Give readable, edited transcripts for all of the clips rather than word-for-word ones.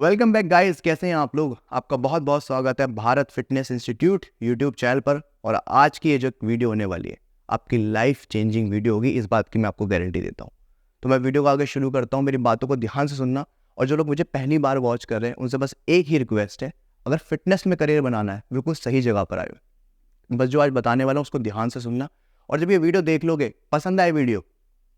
Welcome back guys, कैसे हैं आप लोग। आपका बहुत बहुत स्वागत है Bharat fitness institute YouTube channel पर। और आज की ये जो वीडियो होने वाली है आपकी लाइफ चेंजिंग वीडियो होगी, इस बात की मैं आपको गारंटी देता हूँ। तो मैं वीडियो को आगे शुरू करता हूँ, मेरी बातों को ध्यान से सुनना। और जो लोग मुझे पहली बार वॉच कर रहे हैं उनसे बस एक ही रिक्वेस्ट है, अगर फिटनेस में करियर बनाना है बिल्कुल सही जगह पर आए हो। बस जो आज बताने वाला हूँ उसको ध्यान से सुनना। और जब ये वीडियो देख लोगे, पसंद आए वीडियो,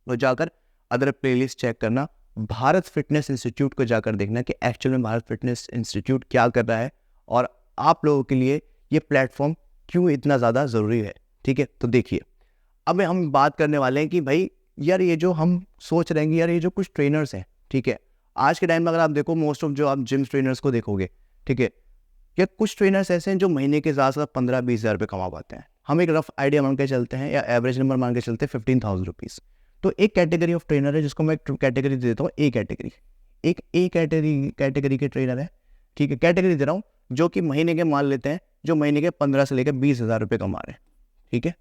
तो जाकर अदर प्लेलिस्ट चेक करना, भारत फिटनेस इंस्टीट्यूट को जाकर देखना कि एक्चुअल में भारत फिटनेस इंस्टीट्यूट क्या कर रहा है और आप लोगों के लिए ये प्लेटफॉर्म क्यों इतना ज़्यादा ज़रूरी है। ठीक है, तो देखिए, अब हम बात करने वाले हैं कि भाई यार ये जो हम सोच रहे हैं कि यार ये जो कुछ ट्रेनर्स हैं, ठीक है, आज के टाइम में अगर आप देखो मोस्ट ऑफ जो आप जिम ट्रेनर्स को देखोगे, ठीक है, या कुछ ट्रेनर्स ऐसे हैं जो महीने के ज़्यादा 15-20 हज़ार रुपये कमा पाते हैं। हम एक रफ आइडिया मान के चलते हैं या एवरेज नंबर मान के चलते हैं 15,000 रुपीज़। तो एक कैटेगरी ऑफ ट्रेनर है जिसको मैं कैटेगरी दे देता हूँ, ए कैटेगरी। एक ए कैटेगरी के ट्रेनर है, ठीक है, कैटेगरी दे रहा हूँ, जो कि महीने के मान लेते हैं, जो महीने के 15 से लेकर 20 हज़ार रुपये कमा रहे हैं, ठीक है।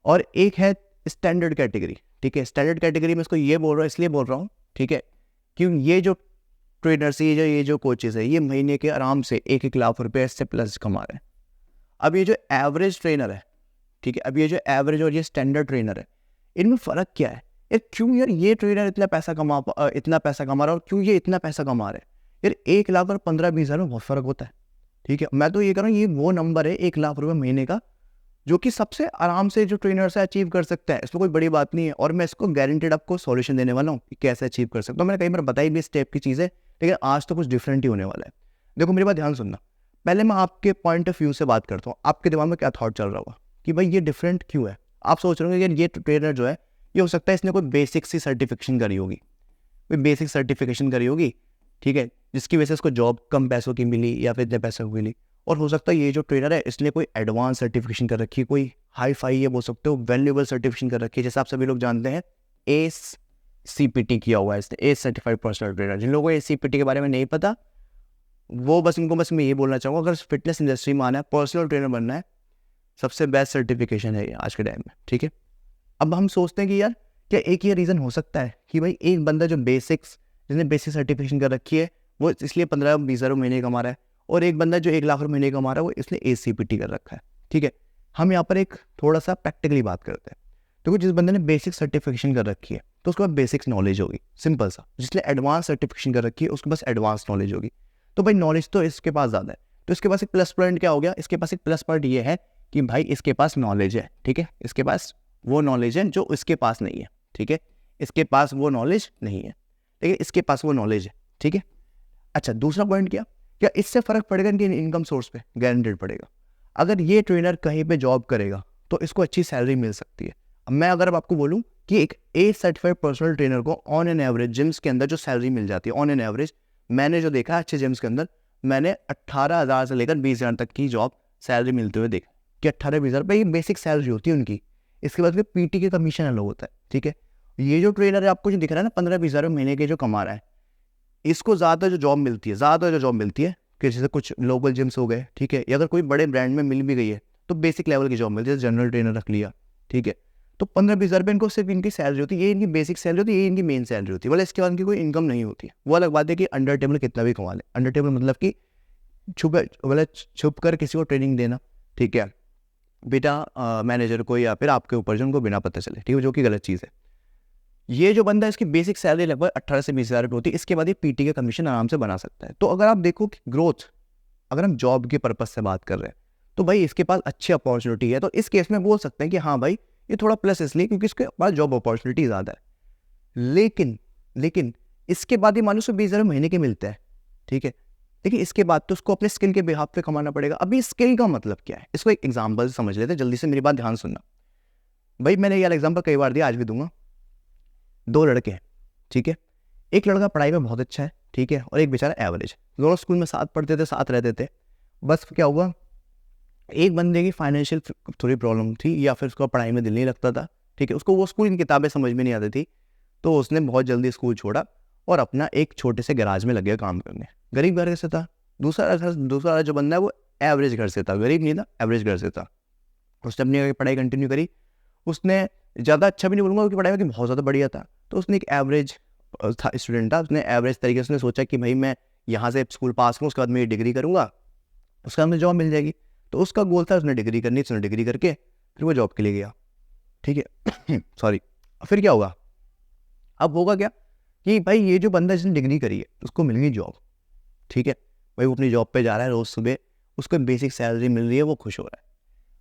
और एक है स्टैंडर्ड कैटेगरी, ठीक है। स्टैंडर्ड कैटेगरी में इसको ये बोल रहा हूँ, इसलिए बोल रहा हूँ, ठीक है, क्योंकि ये जो ट्रेनर्स, ये जो कोचेस है, ये महीने के आराम से 1-1 लाख रुपए इससे प्लस कमा रहे हैं। अब ये जो एवरेज ट्रेनर है, ठीक है, अब ये जो एवरेज और ये स्टैंडर्ड ट्रेनर है, इनमें फ़र्क क्या है यार? क्यों यार ये ट्रेनर इतना पैसा कमा रहा है और क्यों ये इतना पैसा कमा रहे हैं यार? 1 लाख और 15-20 हज़ार में बहुत फ़र्क होता है, ठीक है। मैं तो ये कह रहा हूँ, ये वो नंबर है 1 लाख रुपये महीने का, जो कि सबसे आराम से जो ट्रेनर से अचीव कर सकते हैं। इसमें कोई बड़ी बात नहीं है और मैं इसको गारंटेड आपको सॉल्यूशन देने वाला हूँ कि कैसे अचीव कर सकता हूँ। मैंने कई बार बताई भी इस टाइप की चीज़ें, लेकिन आज तो कुछ डिफरेंट ही होने वाला है। देखो मेरी बात ध्यान सुनना, पहले मैं आपके पॉइंट ऑफ व्यू से बात करता हूँ। आपके दिमाग में क्या थॉट चल रहा होगा कि भाई ये डिफरेंट क्यों है? आप सोच रहे होंगे यार ये ट्रेनर जो है, ये हो सकता है इसने कोई बेसिक सी सर्टिफिकेशन करी होगी, कोई बेसिक सर्टिफिकेशन करी होगी, ठीक है, जिसकी वजह से इसको जॉब कम पैसों की मिली या फिर इतने पैसों की मिली। और हो सकता है ये जो ट्रेनर है इसने कोई एडवांस सर्टिफिकेशन कर रखी है, कोई हाई फाई ये बोल सकते हो वैल्यूएबल सर्टिफिकेशन कर रखी है। जैसे आप सभी लोग जानते हैं, एस CPT किया हुआ है इसने, एस सर्टिफाइड पर्सनल ट्रेनर। जिन लोगों को एस CPT के बारे में नहीं पता, वो बस इनको बस मैं ये बोलना चाहूँगा, अगर फिटनेस इंडस्ट्री में आना है, पर्सनल ट्रेनर बनना है, सबसे बेस्ट सर्टिफिकेशन है ये आज के टाइम में, ठीक है। अब हम सोचते हैं कि यार क्या एक ये रीज़न हो सकता है कि भाई एक बंदा जो जिसने बेसिक सर्टिफिकेशन कर रखी है वो इसलिए 15-20 हज़ार महीने कमा रहा है, और एक बंदा जो 1 लाख रुपये महीने कमा रहा है वो इसलिए एस CPT कर रखा है, ठीक है। हम यहाँ पर एक थोड़ा सा प्रैक्टिकली बात करते हैं। देखो, जिस बंदे ने बेसिक सर्टिफिकेशन कर रखी है तो उसके पास बेसिक्स नॉलेज होगी, सिंपल सा। जिसने एडवांस सर्टिफिकेशन कर रखी है उसके पास एडवांस नॉलेज होगी। तो भाई नॉलेज तो इसके पास ज़्यादा है, तो इसके पास एक प्लस पॉइंट क्या हो गया? इसके पास एक प्लस पॉइंट ये है कि भाई इसके पास नॉलेज है, ठीक है। इसके पास वो नॉलेज है जो इसके पास नहीं है, ठीक है। इसके पास वो नॉलेज नहीं है, लेकिन इसके पास वो नॉलेज है, ठीक है। अच्छा, दूसरा पॉइंट क्या इससे फ़र्क पड़ेगा इनकी इनकम सोर्स पे? गारंटेड पड़ेगा। अगर ये ट्रेनर कहीं पे जॉब करेगा तो इसको अच्छी सैलरी मिल सकती है। अब मैं अगर आपको बोलूं कि एक ए सर्टिफाइड पर्सनल ट्रेनर को ऑन एन एवरेज जिम्स के अंदर जो सैलरी मिल जाती है, ऑन एन एवरेज मैंने जो देखा अच्छे जिम्स के अंदर, मैंने 18,000 से लेकर 20,000 तक की जॉब सैलरी मिलते हुए देखा कि 18-20 हज़ार रुपये ये बेसिक सैलरी होती है उनकी। इसके बाद फिर PT के कमीशन अलग होता है, ठीक है। ये जो ट्रेनर है आपको जो दिख रहा है ना 15-20 हज़ार महीने के जो कमा रहा है, इसको ज़्यादा जो जॉब मिलती है कि जैसे कुछ लोकल जिम्स हो गए, ठीक है, या अगर कोई बड़े ब्रांड में मिल भी गई है तो बेसिक लेवल की जॉब मिलती है, जैसे जनरल ट्रेनर रख लिया, ठीक है। तो 15-20 हज़ार रुपये इनको सिर्फ इनकी सैलरी होती है, ये इनकी बेसिक सैलरी होती है, ये इनकी मेन सैलरी होती है। बोले इसके बाद इनकी कोई इनकम नहीं होती है। वो अलग बात है कि अंडर टेबल कितना भी कमा ले। अंडर टेबल मतलब कि छुप कर किसी को ट्रेनिंग देना, ठीक है, बेटा मैनेजर को या फिर आपके ऊपर जो उनको बिना पता चले, ठीक है, जो कि गलत चीज़ है। ये जो बंदा है इसकी बेसिक सैलरी लगभग 18 से 20 हज़ार रुपये होती है। इसके बाद ये PT के कमीशन आराम से बना सकता है। तो अगर आप देखो कि ग्रोथ, अगर हम जॉब के पर्पज से बात कर रहे हैं तो भाई इसके पास अच्छी अपॉर्चुनिटी है। तो इस केस में बोल सकते हैं कि हाँ भाई ये थोड़ा प्लस इसलिए क्योंकि इसके पास जॉब अपॉर्चुनिटी ज़्यादा है। लेकिन इसके बाद ही मान लो 20 हज़ार महीने के मिलते हैं, ठीक है, लेकिन इसके बाद तो उसको अपने स्किल के बिहाफ पे कमाना पड़ेगा। अभी स्किल का मतलब क्या है, इसको एक एग्जाम्पल समझ लेते हैं। जल्दी से मेरी बात ध्यान सुनना भाई, मैंने ये एग्जाम्पल कई बार दिया, आज भी दूंगा। 2 लड़के हैं, ठीक है, एक लड़का पढ़ाई में बहुत अच्छा है, ठीक है, और एक बेचारा एवरेज। दोनों स्कूल में साथ पढ़ते थे, साथ रहते थे। बस क्या हुआ, एक बंदे की फाइनेंशियल थोड़ी प्रॉब्लम थी या फिर उसका पढ़ाई में दिल नहीं लगता था, ठीक है, उसको वो स्कूल की किताबें समझ में नहीं आती थी, तो उसने बहुत जल्दी स्कूल छोड़ा और अपना एक छोटे से गैराज में लग गया काम करने। गरीब घर से था। दूसरा जो बंदा है वो एवरेज घर से था, गरीब नहीं था, एवरेज घर से था। उसने अपनी पढ़ाई कंटिन्यू करी। उसने ज़्यादा अच्छा भी नहीं बोलूँगा, उसकी पढ़ाई में बहुत ज़्यादा बढ़िया था। तो उसने एक एवरेज स्टूडेंट था, उसने एवरेज तरीके से सोचा कि भाई मैं यहाँ से स्कूल पास करूँ, उसके बाद मेरी डिग्री करूँगा, उसके बाद मुझे जॉब मिल जाएगी। तो उसका गोल था, उसने डिग्री करनी, उसने डिग्री करके फिर वो जॉब के लिए गया, ठीक है। सॉरी, फिर क्या होगा, अब होगा क्या कि भाई ये जो बंदा जिसने डिग्री करी है उसको मिल गई जॉब, ठीक है, भाई वो अपनी जॉब पे जा रहा है रोज़ सुबह, उसको बेसिक सैलरी मिल रही है, वो खुश हो रहा है।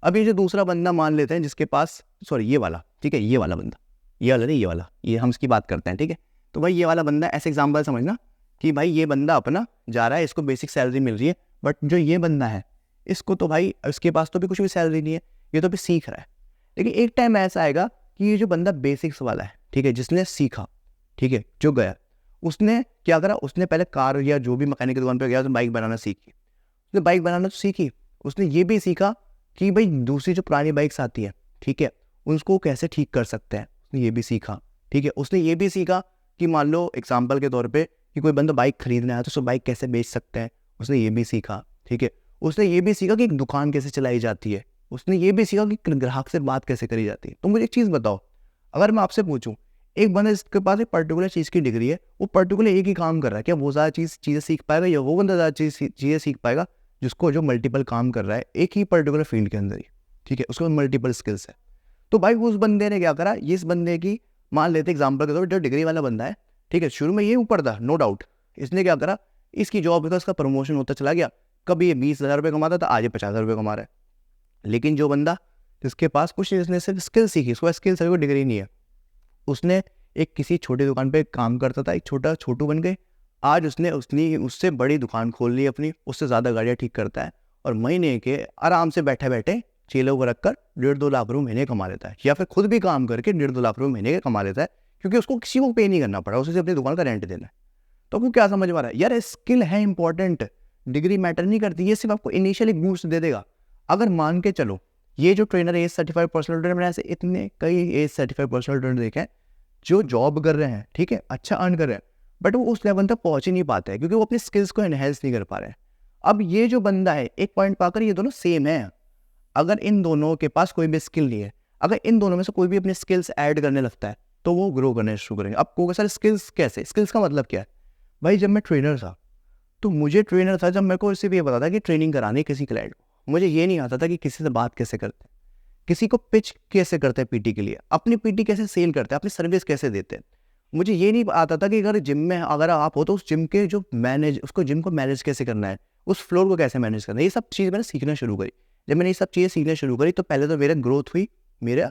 अब ये जो दूसरा बंदा मान लेते हैं जिसके पास, सॉरी ये वाला, ठीक है, ये वाला बंदा, ये वाला नहीं, ये वाला, ये हम इसकी बात करते हैं, ठीक है। तो भाई ये वाला बंदा, ऐसे एग्जाम्पल समझना कि भाई ये बंदा अपना जा रहा है, इसको बेसिक सैलरी मिल रही है, बट जो ये बंदा है इसको तो भाई इसके पास तो भी कुछ भी सैलरी नहीं है, ये तो भी सीख रहा है। लेकिन एक टाइम ऐसा आएगा कि ये जो बंदा बेसिक्स वाला है, ठीक है, जिसने सीखा, ठीक है, जो गया, उसने क्या करा, उसने पहले कार या जो भी मैकेनिक की दुकान पर गया, उसने बाइक बनाना सीखी, उसने बाइक बनाना तो सीखी, उसने ये भी सीखा कि भाई दूसरी जो पुरानी बाइक्स आती है, ठीक है, उसको कैसे ठीक कर सकते हैं, उसने ये भी सीखा, ठीक है। उसने ये भी सीखा कि मान लो एग्जाम्पल के तौर पे कि कोई बंदा बाइक खरीदना है तो उसको बाइक कैसे बेच सकते हैं, उसने ये भी सीखा, ठीक है। उसने ये भी सीखा कि एक दुकान कैसे चलाई जाती है, उसने ये भी सीखा कि ग्राहक से बात कैसे करी जाती है। तो मुझे एक चीज़ बताओ, अगर मैं आपसे पूछूं, एक बंदा जिसके पास एक पर्टिकुलर चीज़ की डिग्री है, वो पर्टिकुलर एक ही काम कर रहा है, क्या वो ज़्यादा चीज़ें सीख पाएगा, या वो बंदा ज़्यादा चीज़ें सीख पाएगा जिसको जो मल्टीपल काम कर रहा है एक ही पर्टिकुलर फील्ड के अंदर ही, ठीक है, उसको मल्टीपल स्किल्स है। तो भाई उस बंदे ने क्या करा, इस बंदे की मान लेते एग्जाम्पल के तौर पर, जो डिग्री वाला बंदा है, ठीक है, शुरू में ये ऊपर था नो डाउट, इसने क्या करा, इसकी जॉब था, उसका प्रमोशन होता चला गया, कभी ये 20,000 रुपये कमाता था, आज ये 50,000 रुपये कमा रहा है। लेकिन जो बंदा जिसके पास कुछ नहीं, जिसने सिर्फ स्किल सीखी, उसको स्किल सिर्फ डिग्री नहीं है, उसने एक किसी छोटी दुकान पे काम करता था, एक छोटा छोटू बन गए, आज उसने उससे बड़ी दुकान खोल ली अपनी, उससे ज़्यादा गाड़ियाँ ठीक करता है, और महीने के आराम से बैठे बैठे चेलों को रखकर 1.5-2 लाख रुपये महीने कमा लेता है, या फिर खुद भी काम करके 1.5-2 लाख रुपये महीने के कमा लेता है, क्योंकि उसको किसी को पे नहीं करना पड़ा, उसे अपनी दुकान का रेंट देना है। तो आपको क्या समझ में आ रहा है यार, स्किल है इंपॉर्टेंट, डिग्री मैटर नहीं करती, ये सिर्फ आपको इनिशियली बूस्ट दे देगा। अगर मान के चलो ये जो trainer as certified personal trainer, मैंने ऐसे इतने कई एज सर्टिफाइड पर्सनल ट्रेनर देखे हैं जो जॉब कर रहे हैं, ठीक है, अच्छा अर्न कर रहे हैं, बट वो उस लेवल तक पहुंच ही नहीं पाते हैं क्योंकि वो अपने स्किल्स को एनहेंस नहीं कर पा रहे हैं। अब ये जो बंदा है एक पॉइंट पाकर, ये दोनों सेम है, अगर इन दोनों के पास कोई भी स्किल नहीं है, अगर इन दोनों में से कोई भी अपने स्किल्स ऐड करने लगता है तो वो ग्रो करने शुरू करेंगे। अब को सर स्किल्स कैसे, स्किल्स का मतलब क्या है, भाई जब मैं ट्रेनर था तो मुझे ट्रेनर था जब मेरे को सिर्फ ये पता था कि ट्रेनिंग करानी किसी क्लाइंट को, मुझे ये नहीं आता था कि किसी से बात कैसे करते हैं, किसी को पिच कैसे करते हैं पीटी के लिए, अपनी पीटी कैसे सेल करते हैं, अपनी सर्विस कैसे देते हैं। मुझे ये नहीं आता था कि अगर जिम में अगर आप हो तो उस जिम के जो उसको जिम को मैनेज कैसे करना है, उस फ्लोर को कैसे मैनेज करना है, ये सब चीज़ मैंने सीखना शुरू करी। जब मैंने ये सब चीज़ें सीखना शुरू करी तो पहले तो मेरा ग्रोथ हुई, मेरा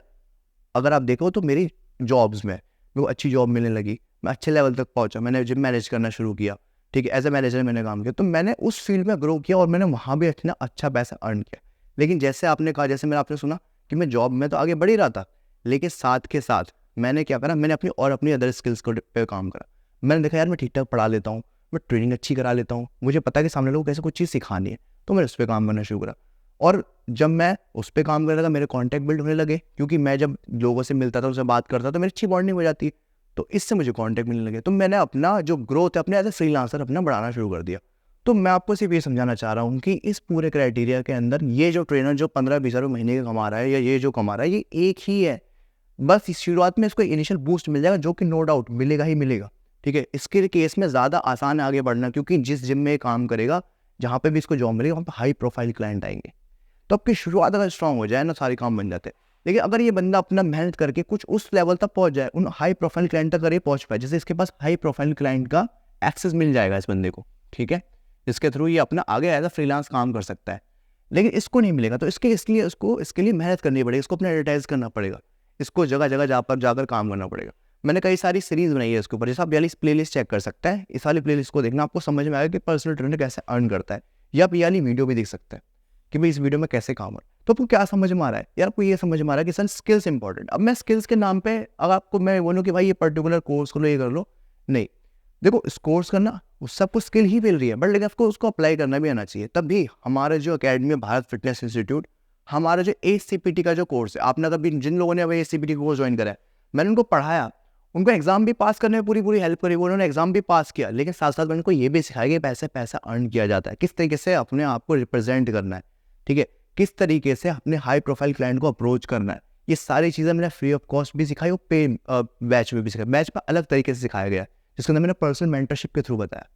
अगर आप देखो तो मेरी जॉब्स में मेरे को अच्छी जॉब मिलने लगी, मैं अच्छे लेवल तक पहुंचा, मैंने जिम मैनेज करना शुरू किया, ठीक है, एज ए मैनेजर मैंने काम किया, तो मैंने उस फील्ड में ग्रो किया और मैंने वहाँ भी इतना अच्छा पैसा अर्न किया। लेकिन जैसे आपने कहा, जैसे मैंने आपने सुना कि मैं जॉब में तो आगे बढ़ ही रहा था, लेकिन साथ के साथ मैंने क्या करा, मैंने अपनी अदर स्किल्स को पे काम करा। मैंने देखा यार मैं ठीक ठाक पढ़ा लेता हूँ, मैं ट्रेनिंग अच्छी करा लेता हूँ, मुझे पता है कि सामने लोगों को कैसे कुछ चीज़ सिखानी है, तो मैंने उस पर काम करना शुरू करा। और जब मैं उस पर काम करने लगा, मेरे कॉन्टैक्ट बिल्ड होने लगे, क्योंकि मैं जब लोगों से मिलता था, उनसे बात करता तो मेरी अच्छी बॉन्डिंग हो जाती, तो इससे मुझे कॉन्टैक्ट मिलने लगे, तो मैंने अपना जो ग्रोथ है अपने एज ए फ्रीलांसर अपना बढ़ाना शुरू कर दिया। तो मैं आपको सिर्फ ये समझाना चाह रहा हूँ कि इस पूरे क्राइटेरिया के अंदर ये जो ट्रेनर जो 15-20 हज़ार महीने का कमा रहा है, या ये जो कमा रहा है, ये एक ही है, बस इस शुरुआत में इसको इनिशियल बूस्ट मिल जाएगा, जो कि नो डाउट मिलेगा ही मिलेगा, ठीक है। इसके केस में ज़्यादा आसान है आगे बढ़ना, क्योंकि जिस जिम में काम करेगा, जहाँ पे भी इसको जॉब मिलेगा, वहाँ पे हाई प्रोफाइल क्लाइंट आएंगे, तो आपकी शुरुआत अगर स्ट्रांग हो जाए ना, सारे काम बन जाते हैं। लेकिन अगर ये बंदा अपना मेहनत करके कुछ उस लेवल तक पहुंच जाए, उन हाई प्रोफाइल क्लाइंट तक अगर ये पहुंच पाए, जैसे इसके पास हाई प्रोफाइल क्लाइंट का एक्सेस मिल जाएगा इस बंदे को, ठीक है, जिसके थ्रू ये अपना आगे एज अ फ्रीलांस काम कर सकता है, लेकिन इसको नहीं मिलेगा, तो इसके लिए मेहनत करनी पड़ेगी, इसको अपना एडवर्टाइज करना पड़ेगा, इसको जगह जगह जाकर काम करना पड़ेगा। मैंने कई सारी सीरीज बनाई है इसके ऊपर, जैसे आप वाली प्लेलिस्ट चेक कर सकते हैं, इस वाली प्लेलिस्ट को देखना, आपको समझ में आएगा कि पर्सनल ट्रेनर कैसे अर्न करता है, या आप ये वाली वीडियो भी देख सकते हैं कि भाई इस वीडियो में कैसे काम है। तो आपको क्या समझ में आ रहा है यार, आपको ये समझ में आ रहा है कि सर स्किल्स इंपॉर्टेंट। अब मैं स्किल्स के नाम पे अगर आपको मैं बोलूँ कि भाई ये पर्टिकुलर कोर्स करो, ये कर लो, नहीं, देखो इस कोर्स करना उस सबको स्किल ही मिल रही है, बट लेकिन आपको उसको अप्लाई करना भी आना चाहिए। तब भी हमारे जो अकेडमी भारत फिटनेस इंस्टीट्यूट, हमारा जो ACPT का जो कोर्स है, आपने कभी जिन लोगों ने अभी ACPT कोर्स ज्वाइन करा है, मैंने उनको पढ़ाया, उनको एग्जाम भी पास करने में पूरी हेल्प करी, उन्होंने एग्जाम भी पास किया, लेकिन साथ साथ मैंने उनको ये भी सिखाया कि पैसा अर्न किया जाता है, किस तरीके से अपने आप को रिप्रेजेंट करना है, ठीक है, किस तरीके से अपने हाई प्रोफाइल क्लाइंट को अप्रोच करना है। ये सारी चीज़ें मैंने फ्री ऑफ कॉस्ट भी सिखाई और पे बैच में भी सिखाई। बैच में अलग तरीके से सिखाया गया है, जिसके अंदर मैंने पर्सनल मेंटरशिप के थ्रू बताया।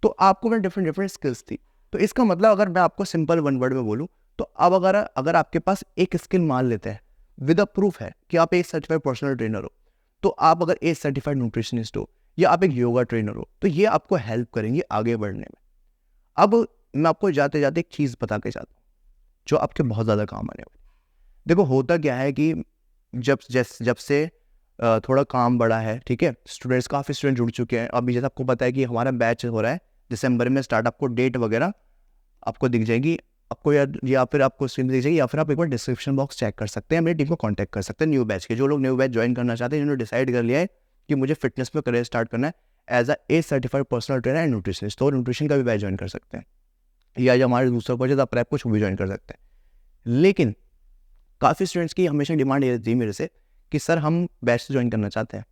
तो आपको मैं डिफरेंट स्किल्स थी। तो इसका मतलब अगर मैं आपको सिंपल वन वर्ड में बोलूँ तो अब अगर आपके पास एक स्किल मान लेते हैं विद अ प्रूफ है कि आप एक सर्टिफाइड पर्सनल ट्रेनर हो, तो आप अगर एक सर्टिफाइड न्यूट्रिशनिस्ट हो या आप एक योगा ट्रेनर हो, तो ये आपको हेल्प करेंगे आगे बढ़ने में। अब मैं आपको जाते जाते एक चीज़ बता के जाता हूँ जो आपके बहुत ज़्यादा काम आने वाली। देखो होता क्या है कि जब से थोड़ा काम बढ़ा है, ठीक है, स्टूडेंट्स काफ़ी स्टूडेंट जुड़ चुके हैं। अभी जैसे आपको पता है कि हमारा बैच हो रहा है दिसंबर में स्टार्ट, आपको डेट वगैरह आपको दिख जाएगी, आपको या फिर आपको स्क्रीन दिख जाएगी, या फिर आप एक बार डिस्क्रिप्शन बॉक्स चेक कर सकते हैं, मेरी टीम को कांटेक्ट कर सकते हैं न्यू बैच के। जो लोग न्यू बैच ज्वाइन करना चाहते हैं, जिन्होंने डिसाइड कर लिया है कि मुझे फिटनेस में करियर स्टार्ट करना है as a certified personal trainer and nutritionist, तो न्यूट्रिशन का भी बैच ज्वाइन कर सकते हैं, या जो हमारे दूसरा कोच है प्रेप कुछ भी ज्वाइन कर सकते हैं। लेकिन काफ़ी स्टूडेंट्स की हमेशा डिमांड ये थी मेरे से कि सर हम बैच से ज्वाइन करना चाहते हैं,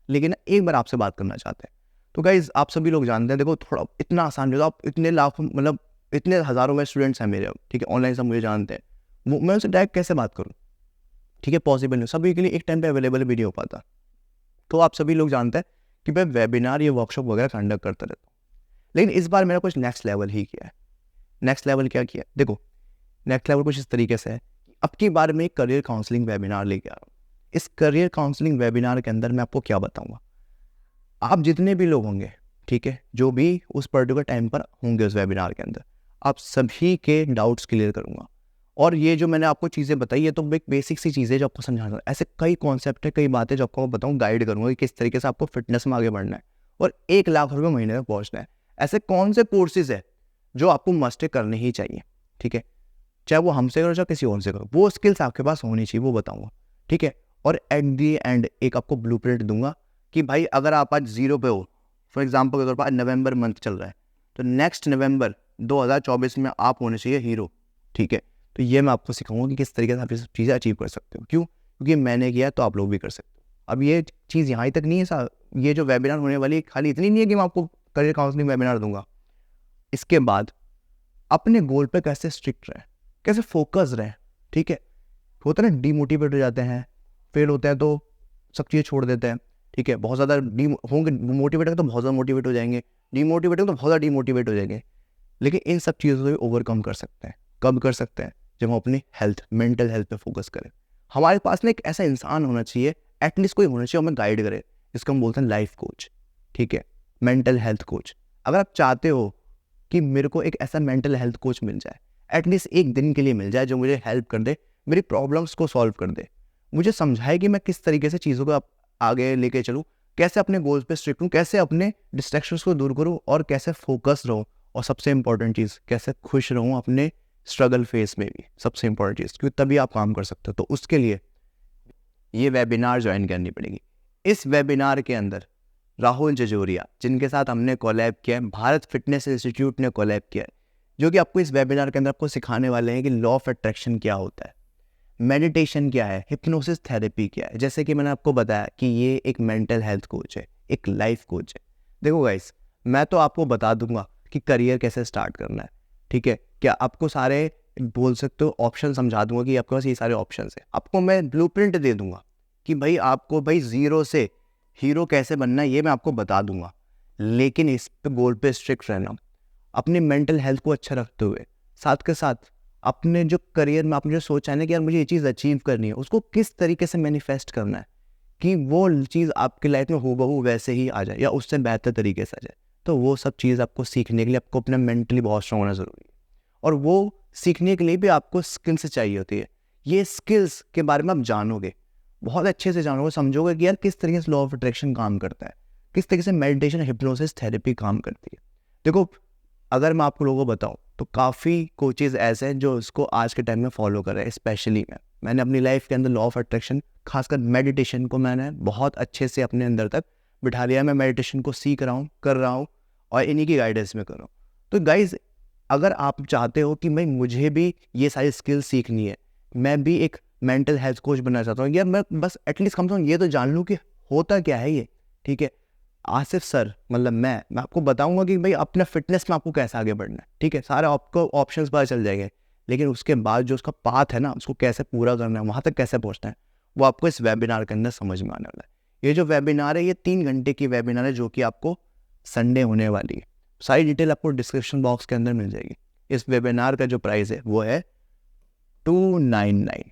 लेकिन एक बार आपसे बात करना चाहते हैं। तो गाइज आप सभी लोग जानते हैं, देखो थोड़ा इतना आसान नहीं होता, आप इतने लाखों मतलब इतने हज़ारों में स्टूडेंट्स हैं मेरे, ठीक है, ऑनलाइन सब मुझे जानते हैं, मैं उनसे डायरेक्ट कैसे बात करूँ, ठीक है, पॉसिबल नहीं, सभी के लिए एक टाइम पे अवेलेबल भी नहीं हो पाता। तो आप सभी लोग जानते हैं कि मैं वेबिनार या वर्कशॉप वगैरह कंडक्ट करता रहता हूँ, लेकिन इस बार मैंने कुछ नेक्स्ट लेवल ही किया है। नेक्स्ट लेवल क्या किया, देखो नेक्स्ट लेवल कुछ इस तरीके से है, अब की बार में एक करियर काउंसलिंग वेबिनार लेके आ रहा हूँ। इस करियर काउंसलिंग वेबिनार के अंदर मैं आपको क्या बताऊँगा, आप जितने भी लोग होंगे, ठीक है, जो भी उस पर्टिकुलर टाइम पर होंगे उस वेबिनार के अंदर, आप सभी के डाउट्स क्लियर करूंगा। और ये जो मैंने आपको चीज़ें बताई है तो एक बेसिक सी चीज़ें जो आपको समझाना है, ऐसे कई कॉन्सेप्ट है, कई बातें जो आपको बताऊँ, गाइड करूँगा कि किस तरीके से आपको फिटनेस में आगे बढ़ना है और 1 लाख रुपये महीने में पहुँचना है। ऐसे कौन से कोर्सेज है जो आपको मस्ट करने ही चाहिए, ठीक है, चाहे वो हमसे करो चाहे किसी और से करो, वो स्किल्स आपके पास होनी चाहिए, वो बताऊँगा, ठीक है। और एट दी एंड एक आपको ब्लूप्रिंट दूंगा कि भाई अगर आप आज 0 पे हो, फॉर एग्जाम्पल के तौर पर आज नवंबर मंथ चल रहा है, तो नेक्स्ट नवंबर 2024 में आप होने चाहिए हीरो, ठीक है। तो ये मैं आपको सिखाऊंगा कि किस तरीके से आप ये सब चीज़ें अचीव कर सकते हो। क्यों? क्योंकि मैंने किया तो आप लोग भी कर सकते हो। अब ये चीज़ यहाँ तक नहीं है सा, ये जो वेबिनार होने वाली खाली इतनी नहीं है कि मैं आपको करियर काउंसलिंग वेबिनार दूंगा। इसके बाद अपने गोल पे कैसे स्ट्रिक्ट रहें, कैसे फोकस रहें, ठीक है। होता है ना, डीमोटिवेट हो जाते हैं, फेल होते हैं तो सब चीज़ें छोड़ देते हैं, ठीक है, बहुत ज़्यादा होंगे मोटिवेट है तो बहुत ज़्यादा मोटिवेट हो जाएंगे, डीमोटिवेट है तो बहुत ज़्यादा डीमोटिवेट हो जाएंगे। लेकिन इन सब चीज़ों से ओवरकम कर सकते हैं। कब कर सकते हैं? जब हम अपनी हेल्थ, मेंटल हेल्थ पे फोकस करें। हमारे पास ना एक ऐसा इंसान होना चाहिए, एटलीस्ट कोई होना चाहिए हमें गाइड करे, जिसको हम बोलते हैं लाइफ कोच, ठीक है, मेंटल हेल्थ कोच। अगर आप चाहते हो कि मेरे को एक ऐसा मेंटल हेल्थ कोच मिल जाए, एटलीस्ट एक दिन के लिए मिल जाए, जो मुझे हेल्प कर दे, मेरी प्रॉब्लम्स को सॉल्व कर दे, मुझे समझाए कि मैं किस तरीके से चीज़ों को आगे लेके चलूँ, कैसे अपने गोल्स पे स्ट्रिक्ट हूँ, कैसे अपने डिस्ट्रैक्शंस को दूर करूँ और कैसे फोकस रहूँ, और सबसे इंपॉर्टेंट चीज़ कैसे खुश रहूँ अपने स्ट्रगल फेस में भी, सबसे इंपॉर्टेंट चीज़, क्योंकि तभी आप काम कर सकते हो। तो उसके लिए ये वेबिनार ज्वाइन करनी पड़ेगी। इस वेबिनार के अंदर राहुल जजोरिया, जिनके साथ हमने कोलैब किया है, भारत फिटनेस इंस्टीट्यूट ने कोलैब किया है, जो कि आपको इस वेबिनार के अंदर आपको सिखाने वाले हैं कि लॉ ऑफ अट्रैक्शन क्या होता है, मेडिटेशन क्या है, हिप्नोसिस थेरेपी क्या है। जैसे कि मैंने आपको बताया कि ये एक मेंटल हेल्थ कोच है, एक लाइफ कोच है। देखो गाइस, मैं तो आपको बता दूंगा कि करियर कैसे स्टार्ट करना है, ठीक है, क्या आपको सारे बोल सकते हो ऑप्शन समझा दूंगा कि आपके पास ये सारे ऑप्शन है, आपको मैं ब्लूप्रिंट दे दूंगा कि भाई आपको भाई 0 से हीरो कैसे बनना है, ये मैं आपको बता दूंगा। लेकिन इस पे गोल पे स्ट्रिक्ट रहना, अपनी मेंटल हेल्थ को अच्छा रखते हुए, साथ के साथ अपने जो करियर में आपने जो सोचा है ना कि यार मुझे ये चीज़ अचीव करनी है, उसको किस तरीके से मैनिफेस्ट करना है कि वो चीज़ आपकी लाइफ में हूबहू वैसे ही आ जाए या उससे बेहतर तरीके से आ जाए। तो वो सब चीज़ आपको सीखने के लिए आपको अपना मेंटली बहुत स्ट्रांग होना ज़रूरी है, और वो सीखने के लिए भी आपको स्किल्स चाहिए होती है। ये स्किल्स के बारे में आप जानोगे, बहुत अच्छे से जानोगे, समझोगे कि यार किस तरीके से लॉ ऑफ अट्रैक्शन काम करता है, किस तरीके से मेडिटेशन, हिप्नोसिस थेरेपी काम करती है। देखो अगर मैं आपको लोगों को बताऊं तो काफ़ी कोचेज़ ऐसे हैं जो इसको आज के टाइम में फॉलो कर रहे हैं। स्पेशली मैंने अपनी लाइफ के अंदर लॉ ऑफ अट्रैक्शन, खासकर मेडिटेशन को मैंने बहुत अच्छे से अपने अंदर तक बिठा लिया। मैं मेडिटेशन को सीख रहा हूँ, कर रहा हूँ, और इन्हीं की गाइडेंस में कर रहा हूँ। तो गाइज, अगर आप चाहते हो कि भाई मुझे भी ये सारी स्किल्स सीखनी है, मैं भी एक मेंटल हेल्थ कोच बनना चाहता हूँ, या मैं बस एटलीस्ट कम से कम ये तो जान लूँ कि होता क्या है ये, ठीक है, आसिफ सर मतलब मैं आपको बताऊंगा कि भाई अपना फिटनेस में आपको कैसे आगे बढ़ना है, ठीक है, सारे आपको ऑप्शंस पता चल जाएंगे। लेकिन उसके बाद जो उसका पाथ है ना, उसको कैसे पूरा करना है, वहाँ तक कैसे पहुँचना है, वो आपको इस वेबिनार के अंदर समझ में आने वाला है। ये जो वेबिनार है ये 3 घंटे की वेबिनार है जो कि आपको संडे होने वाली है। सारी डिटेल आपको डिस्क्रिप्शन बॉक्स के अंदर मिल जाएगी। इस वेबिनार का जो प्राइस है वो है 299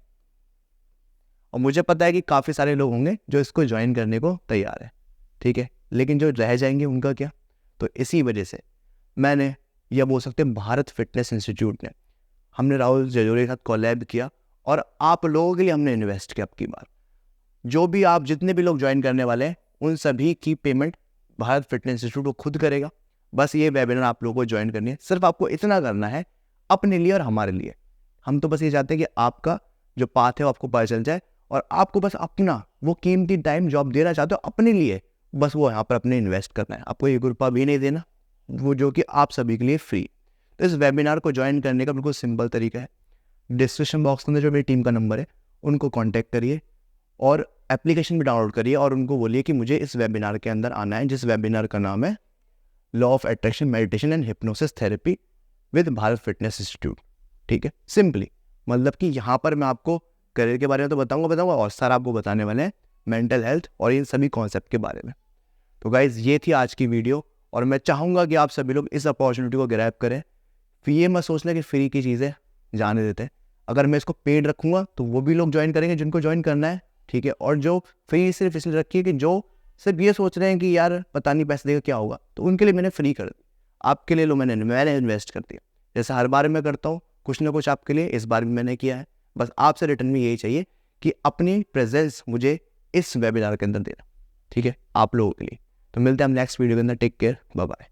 और मुझे पता है कि काफ़ी सारे लोग होंगे जो इसको ज्वाइन करने को तैयार है, ठीक है, लेकिन जो रह जाएंगे उनका क्या। तो इसी वजह से मैंने, या बोल सकते हैं भारत फिटनेस इंस्टीट्यूट ने, हमने राहुल जजोरिया के साथ कोलैब किया और आप लोगों के लिए हमने इन्वेस्ट किया। अब की बार जो भी आप जितने भी लोग ज्वाइन करने वाले हैं उन सभी की पेमेंट भारत फिटनेस इंस्टीट्यूट को खुद करेगा। बस ये वेबिनार आप लोगों को ज्वाइन करनी है, सिर्फ आपको इतना करना है अपने लिए और हमारे लिए। हम तो बस ये चाहते हैं कि आपका जो पाथ है वो आपको पता चल जाए और आपको बस अपना वो कीमती टाइम जो आप देना चाहते हो अपने लिए, बस वो यहाँ पर अपने इन्वेस्ट करना है। आपको 1 रुपया भी नहीं देना, वो जो कि आप सभी के लिए फ्री। तो इस वेबिनार को ज्वाइन करने का बिल्कुल सिंपल तरीका है, डिस्क्रिप्शन बॉक्स के अंदर जो मेरी टीम का नंबर है उनको कॉन्टैक्ट करिए और एप्लीकेशन भी डाउनलोड करिए और उनको बोलिए कि मुझे इस वेबिनार के अंदर आना है, जिस वेबिनार का नाम है law of attraction meditation and hypnosis therapy with Bharat fitness institute. ठीक है, सिंपली मतलब कि यहाँ पर मैं आपको करियर के बारे में तो बताऊंगा और सारा आपको बताने वाले हैं मेंटल हेल्थ और इन सभी कॉन्सेप्ट के बारे में। तो गाइज ये थी आज की वीडियो और मैं चाहूँगा कि आप सभी लोग इस अपॉर्चुनिटी को ग्रैब करें। फिर ये मत सोचना कि फ्री की चीज़ें जाने देते हैं। अगर मैं इसको पेड रखूँगा तो वो भी लोग ज्वाइन करेंगे जिनको ज्वाइन करना है, ठीक है। और जो फ्री सिर्फ इसलिए रखी है कि जो सिर्फ ये सोच रहे हैं कि यार पता नहीं पैसे देगा क्या होगा, तो उनके लिए मैंने फ्री कर दी। आपके लिए लो मैंने इन्वेस्ट कर दिया, जैसे हर बार मैं करता हूँ कुछ ना कुछ आपके लिए, इस बार भी मैंने किया है। बस आपसे रिटर्न में यही चाहिए कि अपनी प्रेजेंस मुझे इस वेबिनार के अंदर देना, ठीक है, आप लोगों के लिए। तो मिलते हैं हम नेक्स्ट वीडियो के अंदर। Take care, bye bye.